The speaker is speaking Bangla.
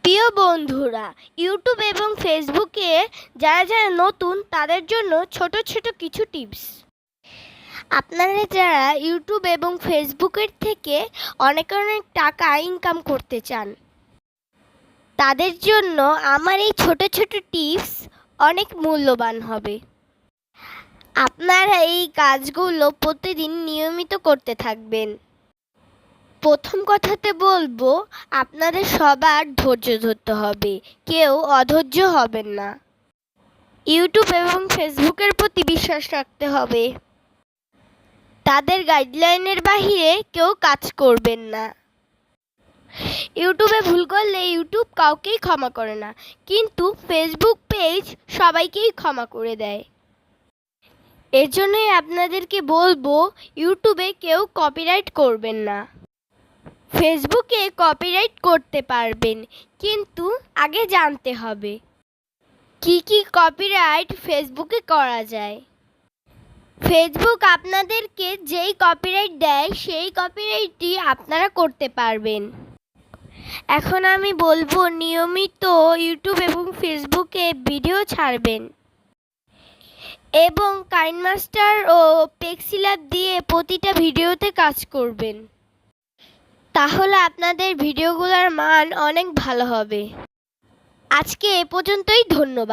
প্রিয় বন্ধুরা, ইউটিউব এবং ফেসবুকে যারা নতুন তাদের জন্য ছোট ছোট কিছু টিপস। আপনারা যারা ইউটিউব এবং ফেসবুকের থেকে অনেক টাকা ইনকাম করতে চান, তাদের জন্য আমার এই ছোট ছোট টিপস অনেক মূল্যবান হবে। আপনারা এই কাজগুলো প্রতিদিন নিয়মিত করতে থাকবেন। প্রথম কথাতে বলবো, আপনাদের সবার ধৈর্য ধরতে হবে, কেউ অধৈর্য হবেন না। ইউটিউব এবং ফেসবুকের প্রতি বিশ্বাস রাখতে হবে। তাদের গাইডলাইনের বাইরে কেউ কাজ করবেন না। ইউটিউবে ভুল করলে ইউটিউব কাউকেই ক্ষমা করে না, কিন্তু ফেসবুক পেজ সবাইকেই ক্ষমা করে দেয়। এর জন্যই আপনাদেরকে বলবো, ইউটিউবে কেউ কপিরাইট করবেন না। ফেসবুকে কপিরাইট করতে পারবেন, কিন্তু আগে জানতে হবে কি কি কপিরাইট ফেসবুকে করা যায়। ফেসবুক আপনাদেরকে যেই কপিরাইট দেয় সেই কপিরাইটই আপনারা করতে পারবেন। এখন আমি বলবো, নিয়মিত ইউটিউব এবং ফেসবুকে ভিডিও ছাড়বেন এবং কাইনমাস্টার ও পেক্সিল্যাব দিয়ে প্রতিটা ভিডিওতে কাজ করবেন। তাহলে আপনাদের ভিডিওগুলোর মান অনেক ভালো হবে। আজকে এ পর্যন্তই, ধন্যবাদ।